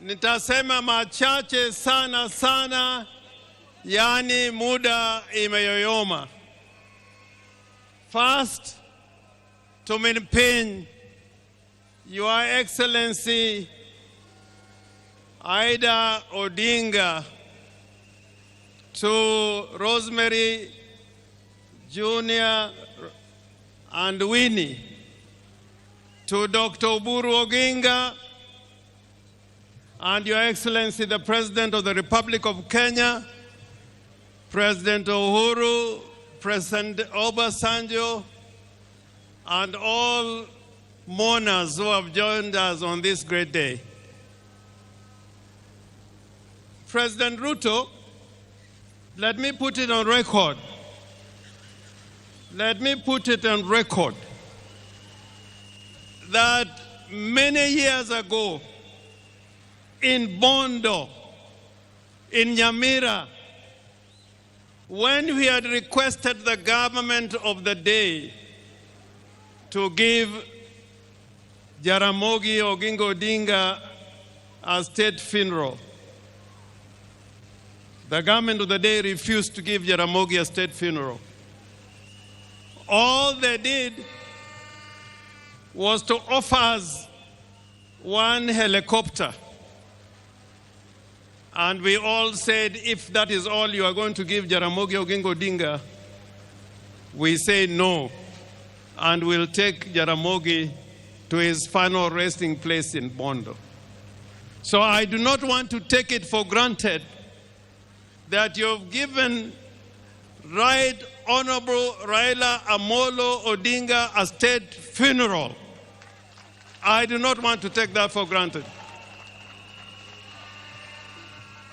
Nitasema machache sana, yani muda imeyoyoma. First, to maintain Your Excellency Raila Odinga, to Rosemary Jr. and Winnie, to Dr. Oburu Oginga, and Your Excellency the President of the Republic of Kenya, President Uhuru, President Obasanjo, and all mourners who have joined us on this great day. President Ruto, let me put it on record. Let me put it on record that many years ago in Bondo, in Nyamira, when we had requested the government of the day to give Jaramogi Oginga Odinga a state funeral, the government of the day refused to give Jaramogi a state funeral. All they did was to offer us one helicopter. And we all said, if that is all you are going to give Jaramogi Oginga Odinga, we say no, and we'll take Jaramogi to his final resting place in Bondo. So I do not want to take it for granted that you've given Right Honorable Raila Amolo Odinga a state funeral. I do not want to take that for granted.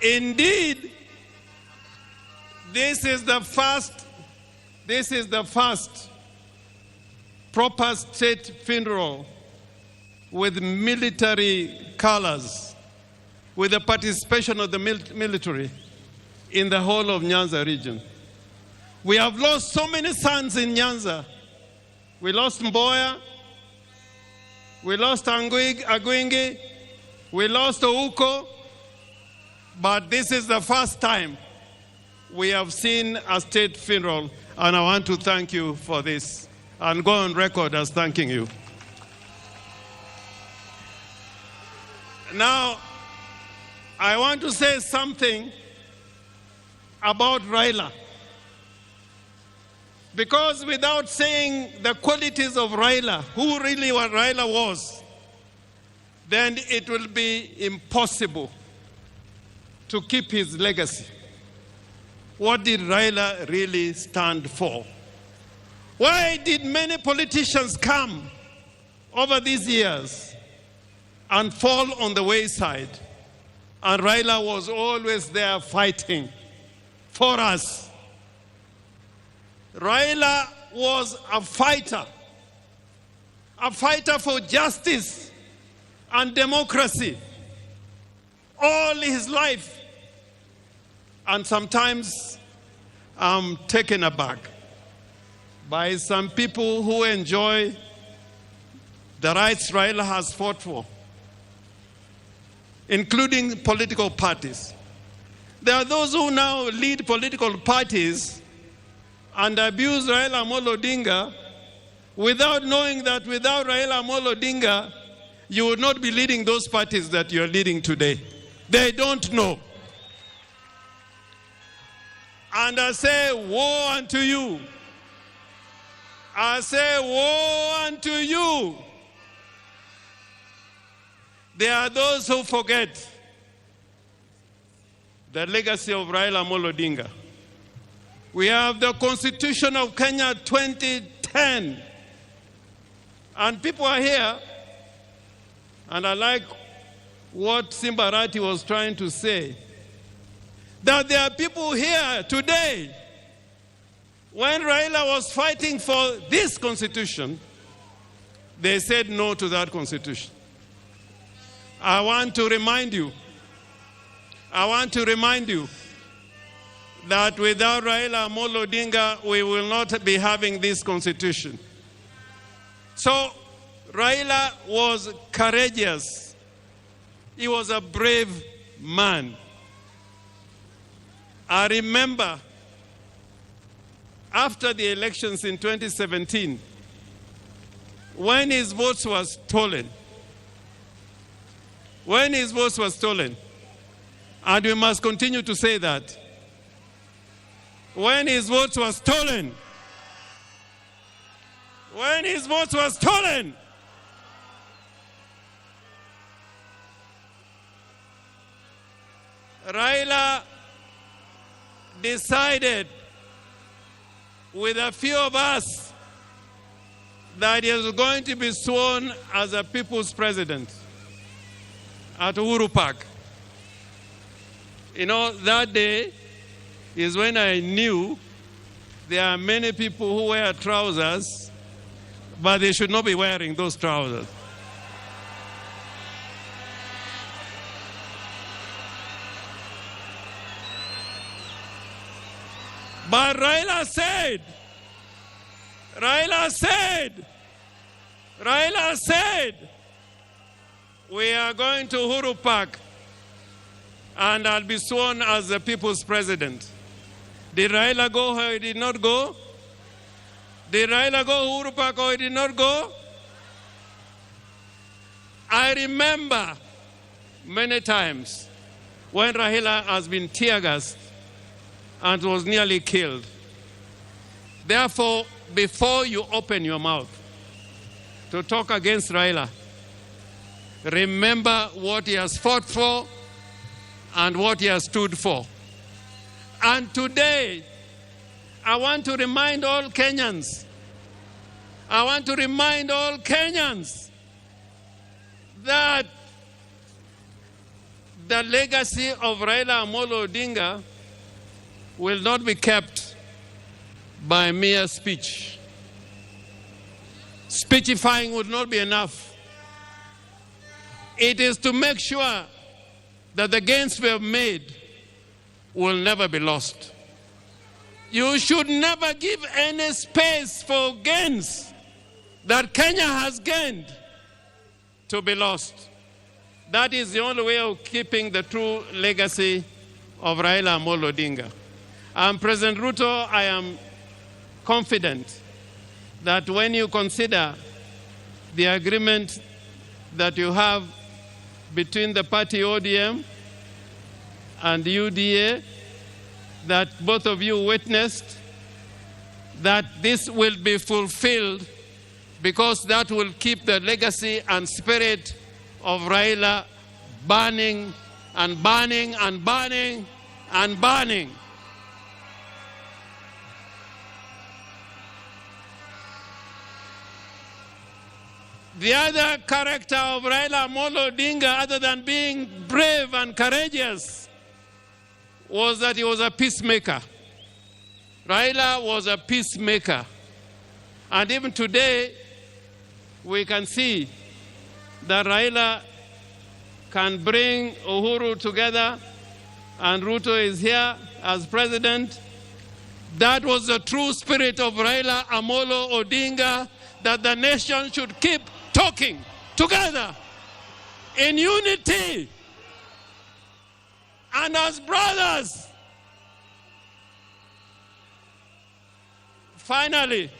Indeed, this is the first proper state funeral with military colors, with the participation of the military in the whole of Nyanza region. We have lost so many sons in Nyanza. We lost Mboya, we lost Agwingi, we lost Ouko, but this is the first time we have seen a state funeral, and I want to thank you for this and go on record as thanking you. Now, I want to say something about Raila, because without saying the qualities of Raila, who really what Raila was, then it will be impossible to keep his legacy. What did Raila really stand for? Why did many politicians come over these years and fall on the wayside? And Raila was always there fighting for us. Raila was a fighter for justice and democracy all his life. And sometimes I'm taken aback by some people who enjoy the rights Raila has fought for, including political parties. There are those who now lead political parties and abuse Raila Amolo Odinga without knowing that without Raila Amolo Odinga, you would not be leading those parties that you're leading today. They don't know. And I say, woe unto you. I say, woe unto you. There are those who forget the legacy of Raila Amolo Odinga. We have the Constitution of Kenya 2010. And people are here, and I like what Simbarati was trying to say, that there are people here today, when Raila was fighting for this constitution, they said no to that constitution. I want to remind you that without Raila Amolo Odinga, we will not be having this constitution. So Raila was courageous He was a brave man. I remember after the elections in 2017, when his votes were stolen, and we must continue to say that, when his votes were stolen, Raila decided with a few of us that he was going to be sworn as a people's president at Uhuru Park. You know, that day is when I knew there are many people who wear trousers, but they should not be wearing those trousers. But Raila said, we are going to Uhuru Park and I'll be sworn as the people's president. Did Raila go or he did not go? Did Raila go to Uhuru Park or he did not go? I remember many times when Raila has been tear-gassed and was nearly killed. Therefore, before you open your mouth to talk against Raila, remember what he has fought for and what he has stood for. And today, I want to remind all Kenyans, that the legacy of Raila Amolo Odinga will not be kept by mere speech. Speechifying would not be enough. It is to make sure that the gains we have made will never be lost. You should never give any space for gains that Kenya has gained to be lost. That is the only way of keeping the true legacy of Raila Amolo Odinga. President Ruto, I am confident that when you consider the agreement that you have between the party ODM and UDA, that both of you witnessed, that this will be fulfilled, because that will keep the legacy and spirit of Raila burning and burning and burning and burning. The other character of Raila Amolo Odinga, other than being brave and courageous, was that he was a peacemaker. Raila was a peacemaker. And even today, we can see that Raila can bring Uhuru together, and Ruto is here as president. That was the true spirit of Raila Amolo Odinga, that the nation should keep talking together in unity and as brothers. Finally,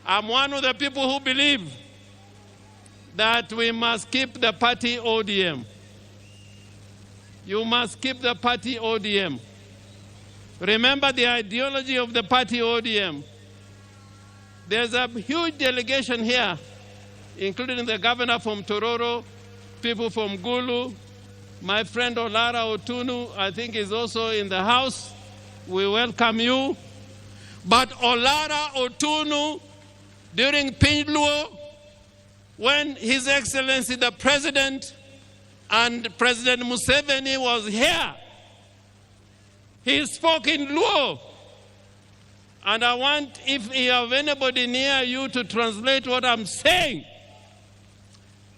I'm one of the people who believe that we must keep the party ODM. You must keep the party ODM. Remember the ideology of the party ODM. There's a huge delegation here, including the governor from Tororo, people from Gulu, my friend Olara Otunu, I think, is also in the house. We welcome you. But Olara Otunu, during Pinluo, when His Excellency the President and President Museveni was here, he spoke in Luo. And I want, if you have anybody near you, to translate what I'm saying.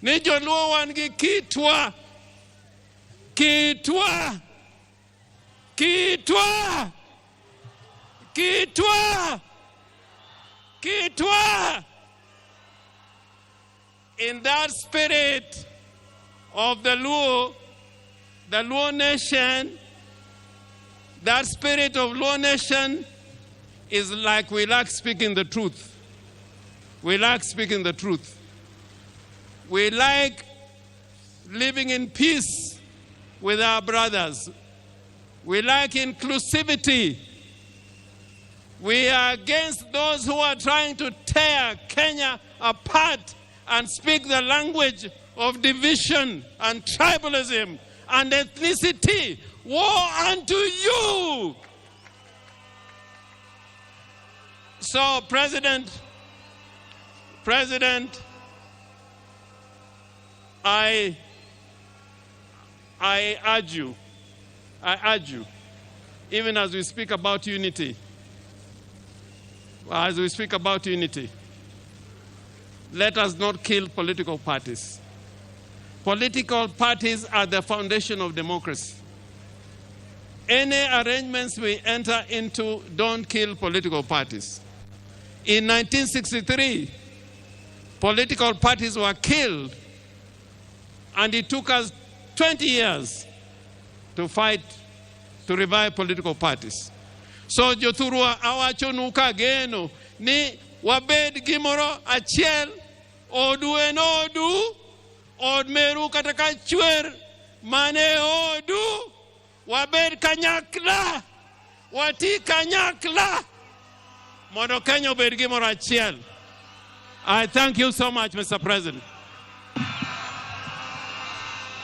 Nijo Luo wangi kitwa, kitwa, kitwa, kitwa, kitwa. in that spirit of the Luo nation, that spirit of Luo nation is like we like speaking the truth. We like speaking the truth. We like living in peace with our brothers. We like inclusivity. We are against those who are trying to tear Kenya apart and speak the language of division and tribalism and ethnicity. Woe unto you! So, President, I urge you, even as we speak about unity, let us not kill political parties. Political parties are the foundation of democracy. Any arrangements we enter into don't kill political parties. In 1963, political parties were killed, and it took us 20 years to fight to revive political parties. So jothurwa awachonuka geno ni wabed gimoro achiel odu en odu od meru kataka chwer mane odu wabed kanyakla wati kanyakla mondo Kenya obed gimoro achiel. I thank you so much, Mr. President.